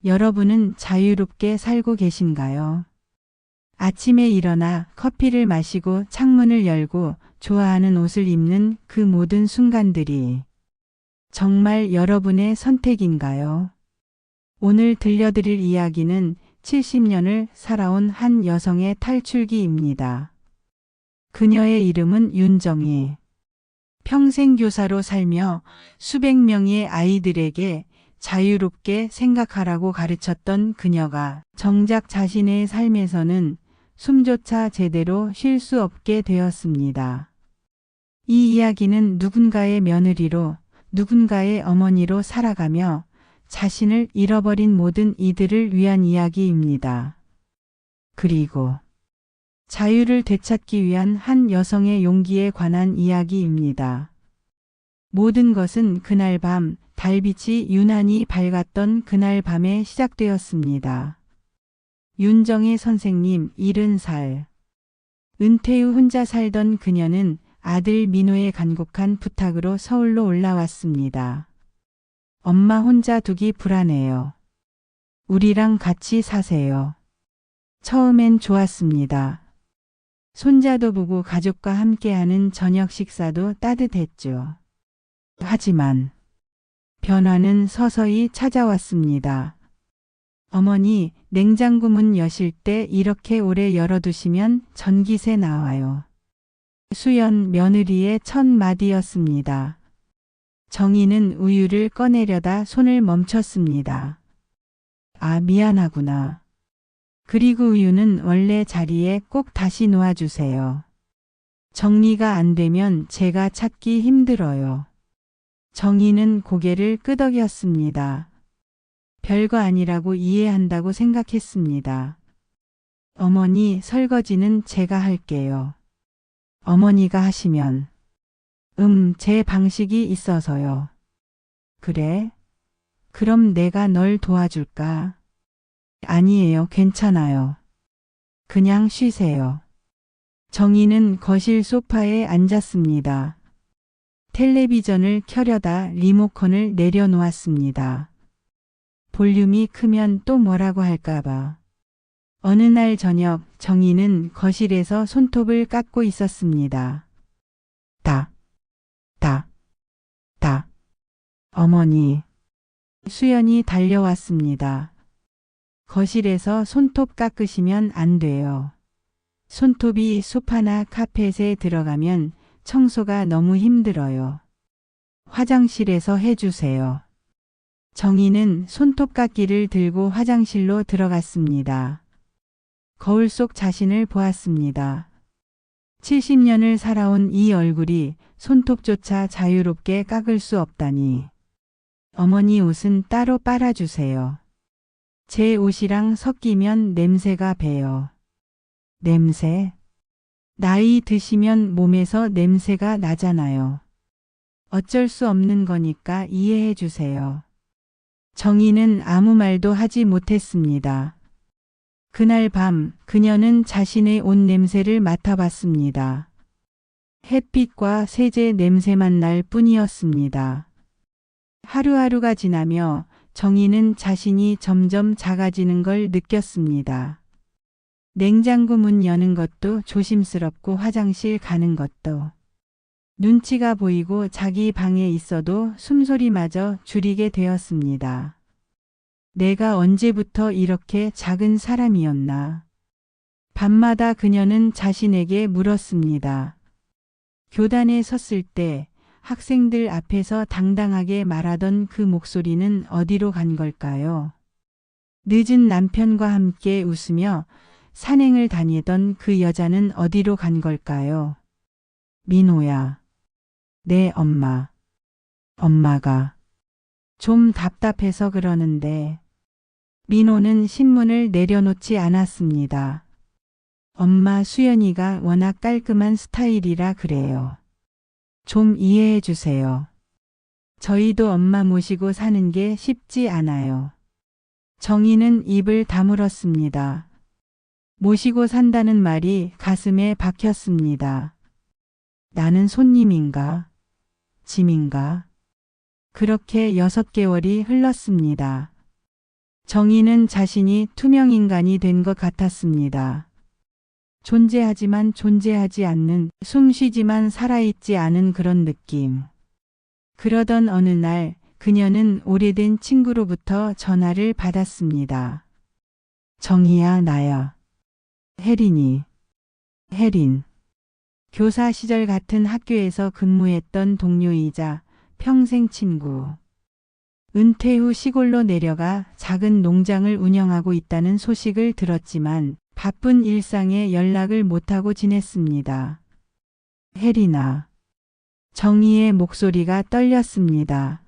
여러분은 자유롭게 살고 계신가요? 아침에 일어나 커피를 마시고 창문을 열고 좋아하는 옷을 입는 그 모든 순간들이 정말 여러분의 선택인가요? 오늘 들려드릴 이야기는 70년을 살아온 한 여성의 탈출기입니다. 그녀의 이름은 윤정희. 평생 교사로 살며 수백 명의 아이들에게 자유롭게 생각하라고 가르쳤던 그녀가 정작 자신의 삶에서는 숨조차 제대로 쉴 수 없게 되었습니다. 이 이야기는 누군가의 며느리로, 누군가의 어머니로 살아가며 자신을 잃어버린 모든 이들을 위한 이야기입니다. 그리고 자유를 되찾기 위한 한 여성의 용기에 관한 이야기입니다. 모든 것은 그날 밤 달빛이 유난히 밝았던 그날 밤에 시작되었습니다. 윤정희 선생님 70살. 은퇴 후 혼자 살던 그녀는 아들 민호의 간곡한 부탁으로 서울로 올라왔습니다. 엄마 혼자 두기 불안해요. 우리랑 같이 사세요. 처음엔 좋았습니다. 손자도 보고 가족과 함께하는 저녁 식사도 따뜻했죠. 하지만 변화는 서서히 찾아왔습니다. 어머니, 냉장고 문 여실 때 이렇게 오래 열어두시면 전기세 나와요. 수연 며느리의 첫 마디였습니다. 정희는 우유를 꺼내려다 손을 멈췄습니다. 아, 미안하구나. 그리고 우유는 원래 자리에 꼭 다시 놓아주세요. 정리가 안 되면 제가 찾기 힘들어요. 정희는 고개를 끄덕였습니다. 별거 아니라고 이해한다고 생각했습니다. 어머니, 설거지는 제가 할게요. 어머니가 하시면 제 방식이 있어서요. 그래? 그럼 내가 널 도와줄까? 아니에요, 괜찮아요. 그냥 쉬세요. 정희는 거실 소파에 앉았습니다. 텔레비전을 켜려다 리모컨을 내려놓았습니다. 볼륨이 크면 또 뭐라고 할까봐. 어느 날 저녁 정희는 거실에서 손톱을 깎고 있었습니다. 딱, 딱, 딱. 어머니. 수연이 달려왔습니다. 거실에서 손톱 깎으시면 안 돼요. 손톱이 소파나 카펫에 들어가면 청소가 너무 힘들어요. 화장실에서 해주세요. 정희는 손톱 깎기를 들고 화장실로 들어갔습니다. 거울 속 자신을 보았습니다. 70년을 살아온 이 얼굴이 손톱조차 자유롭게 깎을 수 없다니. 어머니 옷은 따로 빨아주세요. 제 옷이랑 섞이면 냄새가 배요. 냄새? 나이 드시면 몸에서 냄새가 나잖아요. 어쩔 수 없는 거니까 이해해 주세요. 정희는 아무 말도 하지 못했습니다. 그날 밤 그녀는 자신의 옷 냄새를 맡아봤습니다. 햇빛과 세제 냄새만 날 뿐이었습니다. 하루하루가 지나며 정희는 자신이 점점 작아지는 걸 느꼈습니다. 냉장고 문 여는 것도 조심스럽고 화장실 가는 것도. 눈치가 보이고 자기 방에 있어도 숨소리마저 줄이게 되었습니다. 내가 언제부터 이렇게 작은 사람이었나. 밤마다 그녀는 자신에게 물었습니다. 교단에 섰을 때 학생들 앞에서 당당하게 말하던 그 목소리는 어디로 간 걸까요? 늦은 남편과 함께 웃으며 산행을 다니던 그 여자는 어디로 간 걸까요? 민호야. 내 엄마. 엄마가. 좀 답답해서 그러는데. 민호는 신문을 내려놓지 않았습니다. 엄마 수연이가 워낙 깔끔한 스타일이라 그래요. 좀 이해해 주세요. 저희도 엄마 모시고 사는 게 쉽지 않아요. 정희는 입을 다물었습니다. 모시고 산다는 말이 가슴에 박혔습니다. 나는 손님인가? 짐인가? 그렇게 6개월이 흘렀습니다. 정희는 자신이 투명인간이 된 것 같았습니다. 존재하지만 존재하지 않는, 숨쉬지만 살아있지 않은 그런 느낌. 그러던 어느 날 그녀는 오래된 친구로부터 전화를 받았습니다. 정희야, 나야. 혜린이. 혜린. 교사 시절 같은 학교에서 근무했던 동료이자 평생 친구. 은퇴 후 시골로 내려가 작은 농장을 운영하고 있다는 소식을 들었지만 바쁜 일상에 연락을 못하고 지냈습니다. 혜린아. 정희의 목소리가 떨렸습니다.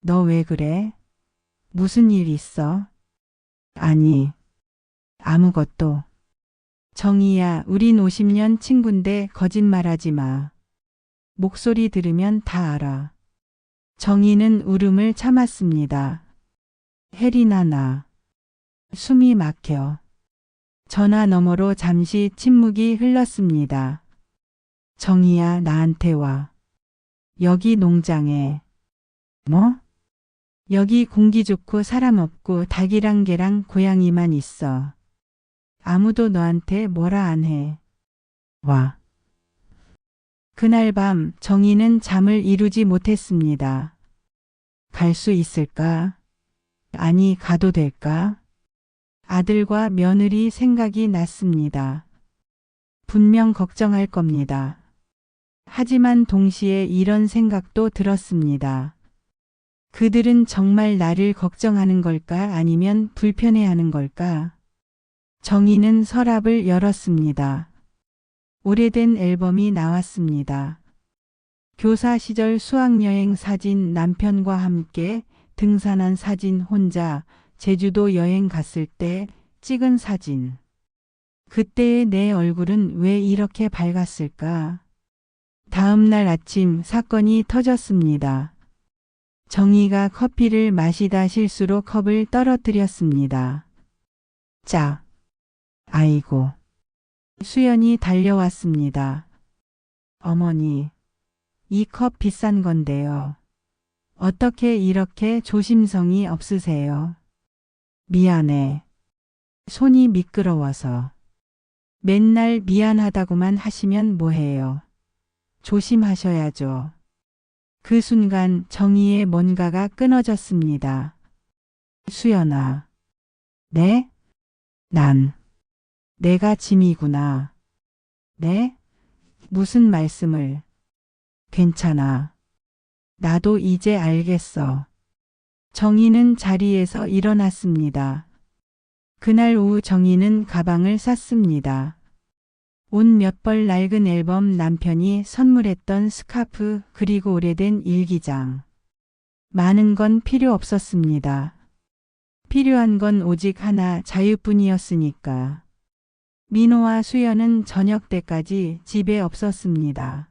너 왜 그래? 무슨 일 있어? 아니, 아무것도. 정희야, 우린 50년 친군데 거짓말하지 마. 목소리 들으면 다 알아. 정희는 울음을 참았습니다. 혜린아, 나. 숨이 막혀. 전화 너머로 잠시 침묵이 흘렀습니다. 정희야, 나한테 와. 여기 농장에. 뭐? 여기 공기 좋고 사람 없고 닭이랑 개랑 고양이만 있어. 아무도 너한테 뭐라 안 해. 와. 그날 밤 정희는 잠을 이루지 못했습니다. 갈 수 있을까? 아니, 가도 될까? 아들과 며느리 생각이 났습니다. 분명 걱정할 겁니다. 하지만 동시에 이런 생각도 들었습니다. 그들은 정말 나를 걱정하는 걸까 아니면 불편해하는 걸까? 정희는 서랍을 열었습니다. 오래된 앨범이 나왔습니다. 교사 시절 수학여행 사진, 남편과 함께 등산한 사진, 혼자 제주도 여행 갔을 때 찍은 사진. 그때의 내 얼굴은 왜 이렇게 밝았을까? 다음 날 아침 사건이 터졌습니다. 정희가 커피를 마시다 실수로 컵을 떨어뜨렸습니다. 짝. 아이고. 수연이 달려왔습니다. 어머니, 이 컵 비싼 건데요. 어떻게 이렇게 조심성이 없으세요? 미안해. 손이 미끄러워서. 맨날 미안하다고만 하시면 뭐해요. 조심하셔야죠. 그 순간 정희의 뭔가가 끊어졌습니다. 수연아. 네? 내가 짐이구나. 네? 무슨 말씀을. 괜찮아. 나도 이제 알겠어. 정희는 자리에서 일어났습니다. 그날 오후 정희는 가방을 쌌습니다. 옷 몇 벌 낡은 앨범, 남편이 선물했던 스카프, 그리고 오래된 일기장. 많은 건 필요 없었습니다. 필요한 건 오직 하나, 자유뿐이었으니까. 민호와 수연은 저녁 때까지 집에 없었습니다.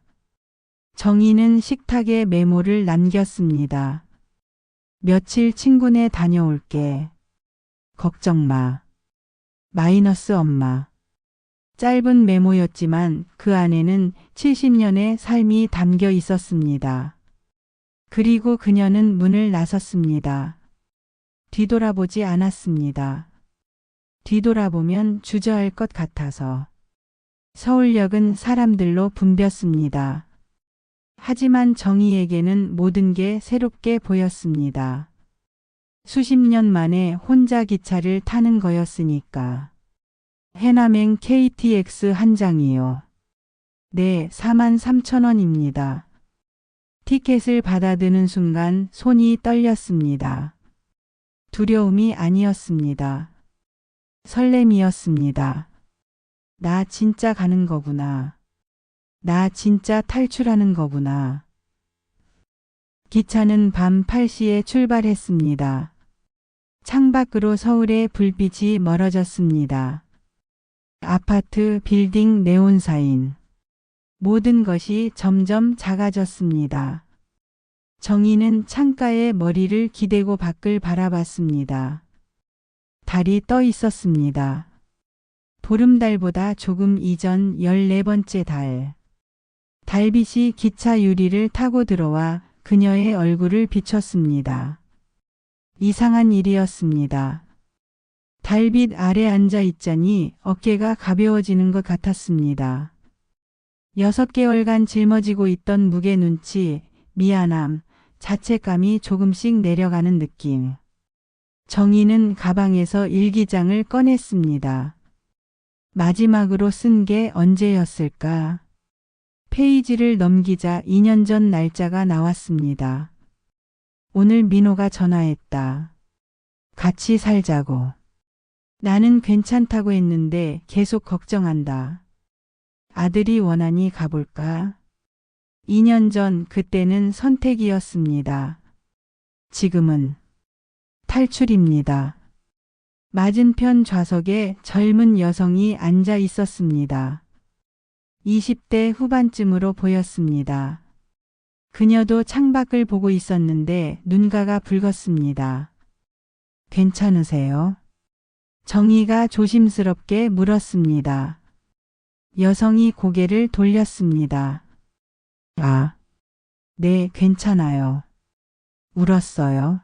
정희는 식탁에 메모를 남겼습니다. 며칠 친구네 다녀올게. 걱정 마. 마이너스 엄마. 짧은 메모였지만 그 안에는 70년의 삶이 담겨 있었습니다. 그리고 그녀는 문을 나섰습니다. 뒤돌아보지 않았습니다. 뒤돌아보면 주저할 것 같아서. 서울역은 사람들로 붐볐습니다. 하지만 정희에게는 모든 게 새롭게 보였습니다. 수십 년 만에 혼자 기차를 타는 거였으니까. 해남행 KTX 한 장이요. 네, 43,000원입니다. 티켓을 받아드는 순간 손이 떨렸습니다. 두려움이 아니었습니다. 설렘이었습니다. 나 진짜 가는 거구나. 나 진짜 탈출하는 거구나. 기차는 밤 8시에 출발했습니다. 창밖으로 서울의 불빛이 멀어졌습니다. 아파트, 빌딩, 네온사인. 모든 것이 점점 작아졌습니다. 정희는 창가에 머리를 기대고 밖을 바라봤습니다. 달이 떠 있었습니다. 보름달보다 조금 이전 14번째 달. 달빛이 기차 유리를 타고 들어와 그녀의 얼굴을 비췄습니다. 이상한 일이었습니다. 달빛 아래 앉아 있자니 어깨가 가벼워지는 것 같았습니다. 6개월간 짊어지고 있던 무게 눈치, 미안함, 자책감이 조금씩 내려가는 느낌. 정희는 가방에서 일기장을 꺼냈습니다. 마지막으로 쓴 게 언제였을까? 페이지를 넘기자 2년 전 날짜가 나왔습니다. 오늘 민호가 전화했다. 같이 살자고. 나는 괜찮다고 했는데 계속 걱정한다. 아들이 원하니 가볼까? 2년 전 그때는 선택이었습니다. 지금은 탈출입니다. 맞은편 좌석에 젊은 여성이 앉아 있었습니다. 20대 후반쯤으로 보였습니다. 그녀도 창밖을 보고 있었는데 눈가가 붉었습니다. 괜찮으세요? 정희가 조심스럽게 물었습니다. 여성이 고개를 돌렸습니다. 아, 네, 괜찮아요. 울었어요.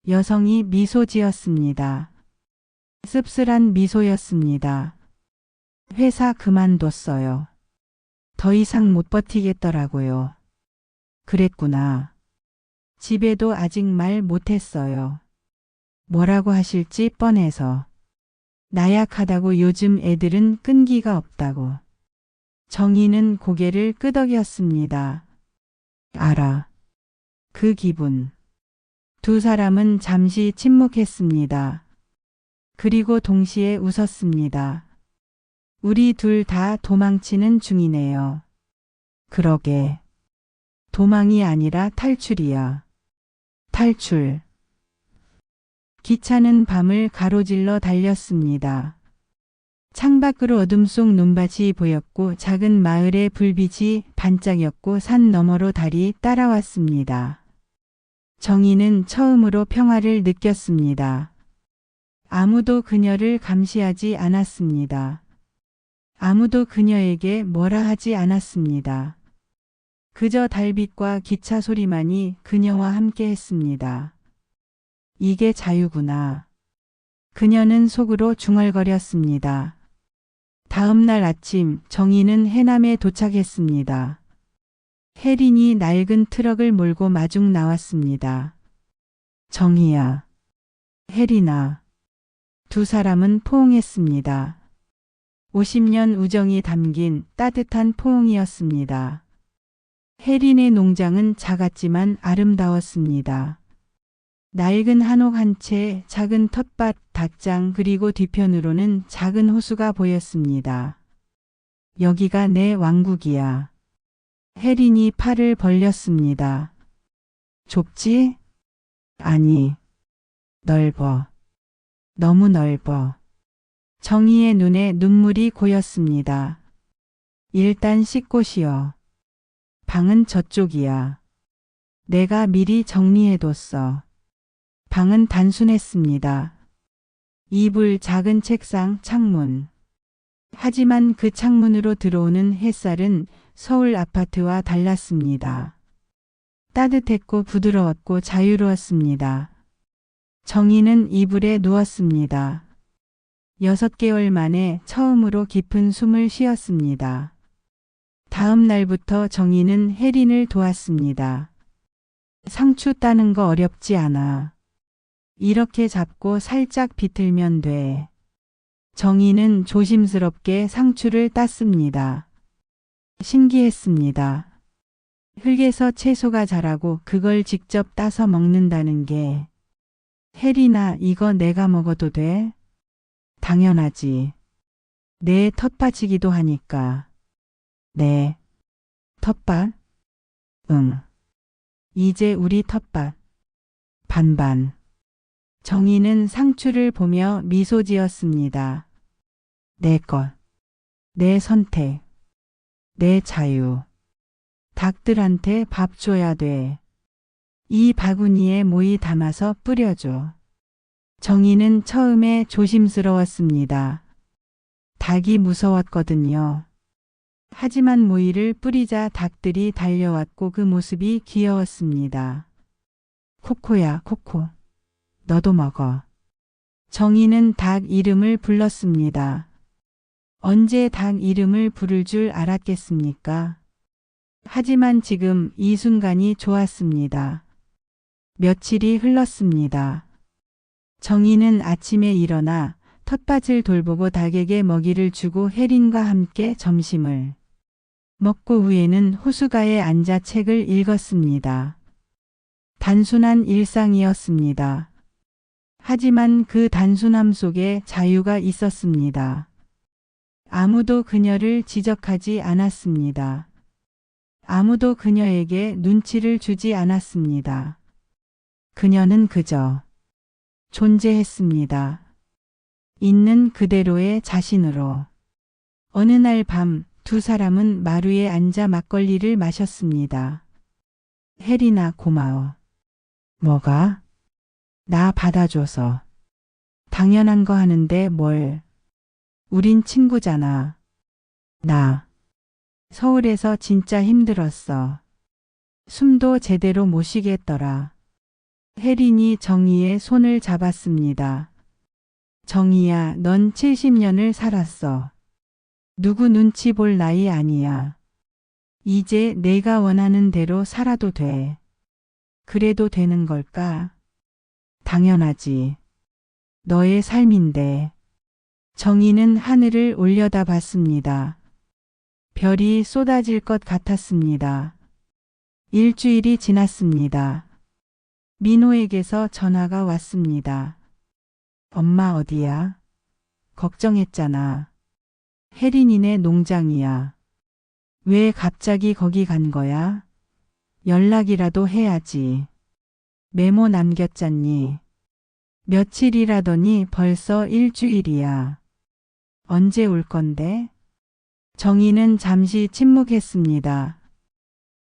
여성이 미소 지었습니다. 씁쓸한 미소였습니다. 회사 그만뒀어요. 더 이상 못 버티겠더라고요. 그랬구나. 집에도 아직 말 못했어요. 뭐라고 하실지 뻔해서. 나약하다고 요즘 애들은 끈기가 없다고. 정희는 고개를 끄덕였습니다. 알아. 그 기분. 두 사람은 잠시 침묵했습니다. 그리고 동시에 웃었습니다. 우리 둘 다 도망치는 중이네요. 그러게. 도망이 아니라 탈출이야. 탈출. 기차는 밤을 가로질러 달렸습니다. 창밖으로 어둠 속 눈밭이 보였고 작은 마을의 불빛이 반짝였고 산 너머로 달이 따라왔습니다. 정희는 처음으로 평화를 느꼈습니다. 아무도 그녀를 감시하지 않았습니다. 아무도 그녀에게 뭐라 하지 않았습니다. 그저 달빛과 기차 소리만이 그녀와 함께 했습니다. 이게 자유구나. 그녀는 속으로 중얼거렸습니다. 다음 날 아침 정희는 해남에 도착했습니다. 혜린이 낡은 트럭을 몰고 마중 나왔습니다. 정희야. 혜린아. 두 사람은 포옹했습니다. 50년 우정이 담긴 따뜻한 포옹이었습니다. 혜린의 농장은 작았지만 아름다웠습니다. 낡은 한옥 한 채, 작은 텃밭, 닷장 그리고 뒤편으로는 작은 호수가 보였습니다. 여기가 내 왕국이야. 혜린이 팔을 벌렸습니다. 좁지? 아니, 넓어. 너무 넓어. 정희의 눈에 눈물이 고였습니다. 일단 씻고 쉬어. 방은 저쪽이야. 내가 미리 정리해뒀어. 방은 단순했습니다. 이불, 작은 책상, 창문. 하지만 그 창문으로 들어오는 햇살은 서울 아파트와 달랐습니다. 따뜻했고 부드러웠고 자유로웠습니다. 정희는 이불에 누웠습니다. 6개월 만에 처음으로 깊은 숨을 쉬었습니다. 다음 날부터 정희는 혜린을 도왔습니다. 상추 따는 거 어렵지 않아. 이렇게 잡고 살짝 비틀면 돼. 정희는 조심스럽게 상추를 땄습니다. 신기했습니다. 흙에서 채소가 자라고 그걸 직접 따서 먹는다는 게. 혜린아, 이거 내가 먹어도 돼? 당연하지. 내 텃밭이기도 하니까. 네. 텃밭? 응. 이제 우리 텃밭. 반반. 정희는 상추를 보며 미소 지었습니다. 내 것. 내 선택. 내 자유. 닭들한테 밥 줘야 돼. 이 바구니에 모이 담아서 뿌려줘. 정희는 처음에 조심스러웠습니다. 닭이 무서웠거든요. 하지만 모이를 뿌리자 닭들이 달려왔고 그 모습이 귀여웠습니다. 코코야, 코코. 너도 먹어. 정희는 닭 이름을 불렀습니다. 언제 닭 이름을 부를 줄 알았겠습니까? 하지만 지금 이 순간이 좋았습니다. 며칠이 흘렀습니다. 정희는 아침에 일어나 텃밭을 돌보고 닭에게 먹이를 주고 혜린과 함께 점심을 먹고 후에는 호수가에 앉아 책을 읽었습니다. 단순한 일상이었습니다. 하지만 그 단순함 속에 자유가 있었습니다. 아무도 그녀를 지적하지 않았습니다. 아무도 그녀에게 눈치를 주지 않았습니다. 그녀는 그저 존재했습니다. 있는 그대로의 자신으로. 어느 날 밤 두 사람은 마루에 앉아 막걸리를 마셨습니다. 혜린아 고마워. 뭐가? 나 받아줘서. 당연한 거 하는데 뭘. 우린 친구잖아. 나 서울에서 진짜 힘들었어. 숨도 제대로 못 쉬겠더라. 혜린이 정희의 손을 잡았습니다. 정희야, 넌 70년을 살았어. 누구 눈치 볼 나이 아니야. 이제 내가 원하는 대로 살아도 돼. 그래도 되는 걸까? 당연하지. 너의 삶인데. 정희는 하늘을 올려다봤습니다. 별이 쏟아질 것 같았습니다. 일주일이 지났습니다. 민호에게서 전화가 왔습니다. 엄마 어디야? 걱정했잖아. 혜린이네 농장이야. 왜 갑자기 거기 간 거야? 연락이라도 해야지. 메모 남겼잖니. 며칠이라더니 벌써 일주일이야. 언제 올 건데? 정희는 잠시 침묵했습니다.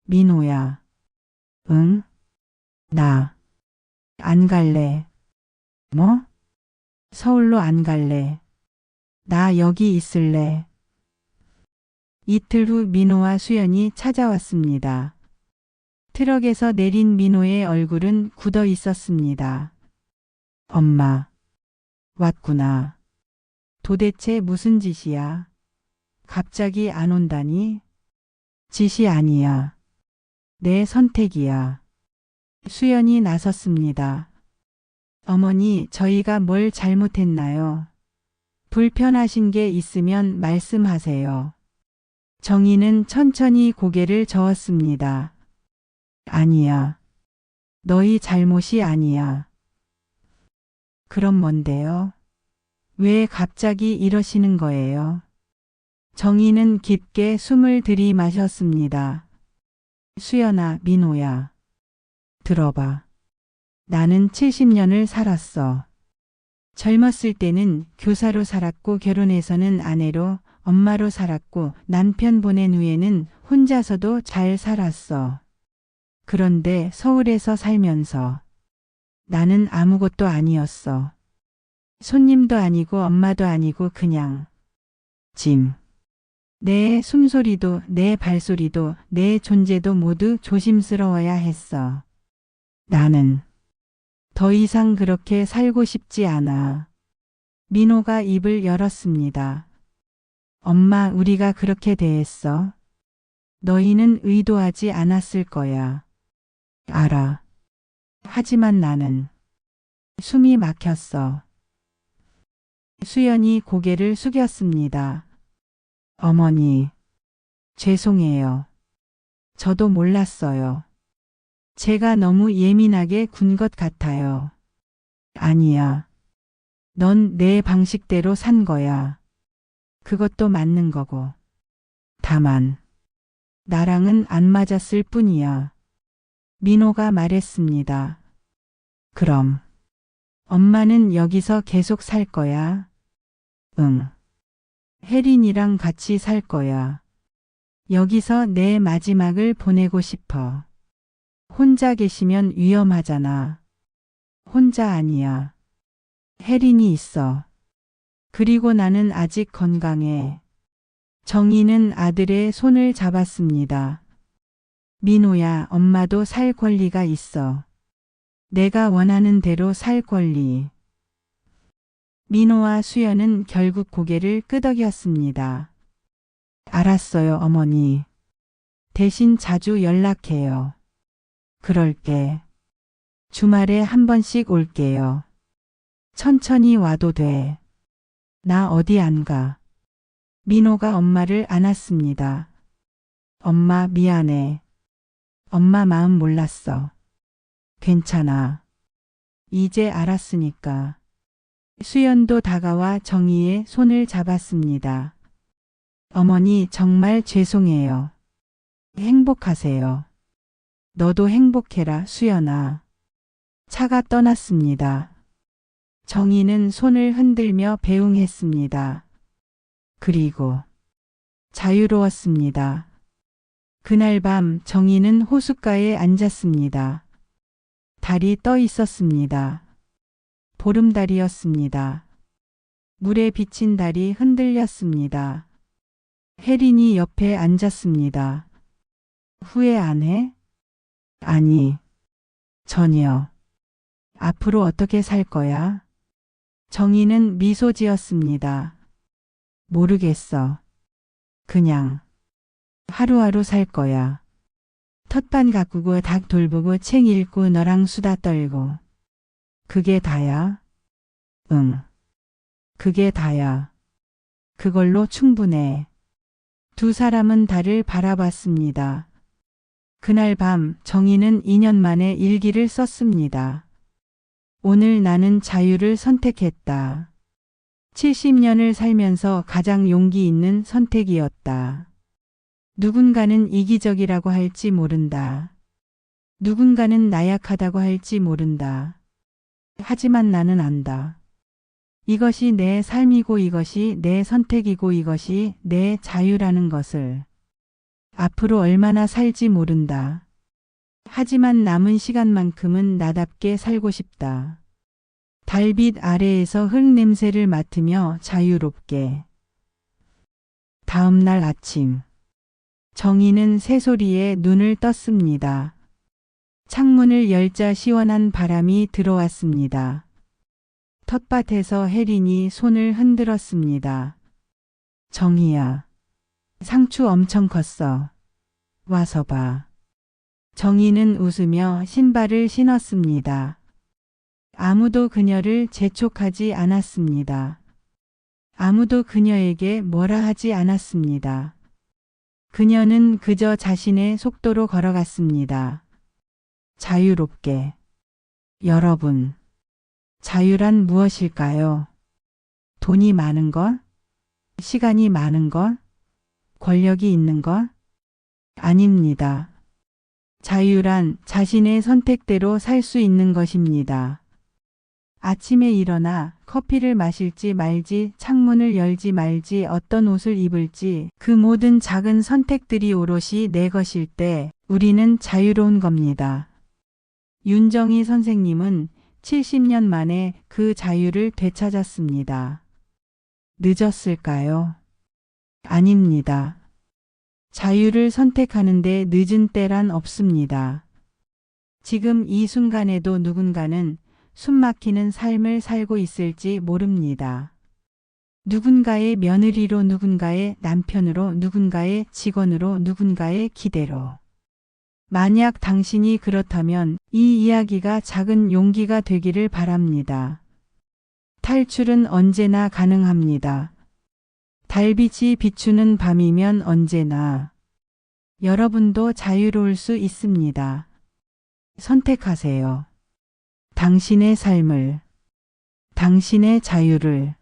민호야. 응? 나 안 갈래. 뭐? 서울로 안 갈래. 나 여기 있을래. 이틀 후 민호와 수연이 찾아왔습니다. 트럭에서 내린 민호의 얼굴은 굳어 있었습니다. 엄마, 왔구나. 도대체 무슨 짓이야? 갑자기 안 온다니? 짓이 아니야. 내 선택이야. 수연이 나섰습니다. 어머니, 저희가 뭘 잘못했나요? 불편하신 게 있으면 말씀하세요. 정희는 천천히 고개를 저었습니다. 아니야. 너희 잘못이 아니야. 그럼 뭔데요? 왜 갑자기 이러시는 거예요? 정희는 깊게 숨을 들이마셨습니다. 수연아, 민호야. 들어봐. 나는 70년을 살았어. 젊었을 때는 교사로 살았고 결혼해서는 아내로, 엄마로 살았고 남편 보낸 후에는 혼자서도 잘 살았어. 그런데 서울에서 살면서 나는 아무것도 아니었어. 손님도 아니고 엄마도 아니고 그냥 짐. 내 숨소리도 내 발소리도 내 존재도 모두 조심스러워야 했어. 나는 더 이상 그렇게 살고 싶지 않아. 민호가 입을 열었습니다. 엄마, 우리가 그렇게 대했어. 너희는 의도하지 않았을 거야. 알아. 하지만 나는 숨이 막혔어. 수연이 고개를 숙였습니다. 어머니, 죄송해요. 저도 몰랐어요. 제가 너무 예민하게 군 것 같아요. 아니야. 넌 내 방식대로 산 거야. 그것도 맞는 거고. 다만 나랑은 안 맞았을 뿐이야. 민호가 말했습니다. 그럼 엄마는 여기서 계속 살 거야? 응. 혜린이랑 같이 살 거야. 여기서 내 마지막을 보내고 싶어. 혼자 계시면 위험하잖아. 혼자 아니야. 혜린이 있어. 그리고 나는 아직 건강해. 정희는 아들의 손을 잡았습니다. 민호야, 엄마도 살 권리가 있어. 내가 원하는 대로 살 권리. 민호와 수연은 결국 고개를 끄덕였습니다. 알았어요, 어머니. 대신 자주 연락해요. 그럴게. 주말에 한 번씩 올게요. 천천히 와도 돼. 나 어디 안 가. 민호가 엄마를 안았습니다. 엄마 미안해. 엄마 마음 몰랐어. 괜찮아. 이제 알았으니까. 수연도 다가와 정희의 손을 잡았습니다. 어머니 정말 죄송해요. 행복하세요. 너도 행복해라, 수연아. 차가 떠났습니다. 정희는 손을 흔들며 배웅했습니다. 그리고 자유로웠습니다. 그날 밤 정희는 호숫가에 앉았습니다. 달이 떠 있었습니다. 보름달이었습니다. 물에 비친 달이 흔들렸습니다. 혜린이 옆에 앉았습니다. 후회 안 해? 아니, 전혀. 앞으로 어떻게 살 거야? 정희는 미소 지었습니다. 모르겠어. 그냥 하루하루 살 거야. 텃밭 가꾸고 닭 돌보고 책 읽고 너랑 수다 떨고. 그게 다야? 응. 그게 다야. 그걸로 충분해. 두 사람은 달을 바라봤습니다. 그날 밤 정희는 2년 만에 일기를 썼습니다. 오늘 나는 자유를 선택했다. 70년을 살면서 가장 용기 있는 선택이었다. 누군가는 이기적이라고 할지 모른다. 누군가는 나약하다고 할지 모른다. 하지만 나는 안다. 이것이 내 삶이고 이것이 내 선택이고 이것이 내 자유라는 것을. 앞으로 얼마나 살지 모른다. 하지만 남은 시간만큼은 나답게 살고 싶다. 달빛 아래에서 흙 냄새를 맡으며 자유롭게. 다음 날 아침. 정희는 새소리에 눈을 떴습니다. 창문을 열자 시원한 바람이 들어왔습니다. 텃밭에서 혜린이 손을 흔들었습니다. 정희야. 상추 엄청 컸어. 와서 봐. 정희는 웃으며 신발을 신었습니다. 아무도 그녀를 재촉하지 않았습니다. 아무도 그녀에게 뭐라 하지 않았습니다. 그녀는 그저 자신의 속도로 걸어갔습니다. 자유롭게. 여러분, 자유란 무엇일까요? 돈이 많은 것? 시간이 많은 것? 권력이 있는 것? 아닙니다. 자유란 자신의 선택대로 살 수 있는 것입니다. 아침에 일어나 커피를 마실지 말지, 창문을 열지 말지, 어떤 옷을 입을지, 그 모든 작은 선택들이 오롯이 내 것일 때 우리는 자유로운 겁니다. 윤정희 선생님은 70년 만에 그 자유를 되찾았습니다. 늦었을까요? 아닙니다. 자유를 선택하는데 늦은 때란 없습니다. 지금 이 순간에도 누군가는 숨막히는 삶을 살고 있을지 모릅니다. 누군가의 며느리로, 누군가의 남편으로, 누군가의 직원으로, 누군가의 기대로. 만약 당신이 그렇다면 이 이야기가 작은 용기가 되기를 바랍니다. 탈출은 언제나 가능합니다. 달빛이 비추는 밤이면 언제나 여러분도 자유로울 수 있습니다. 선택하세요. 당신의 삶을, 당신의 자유를.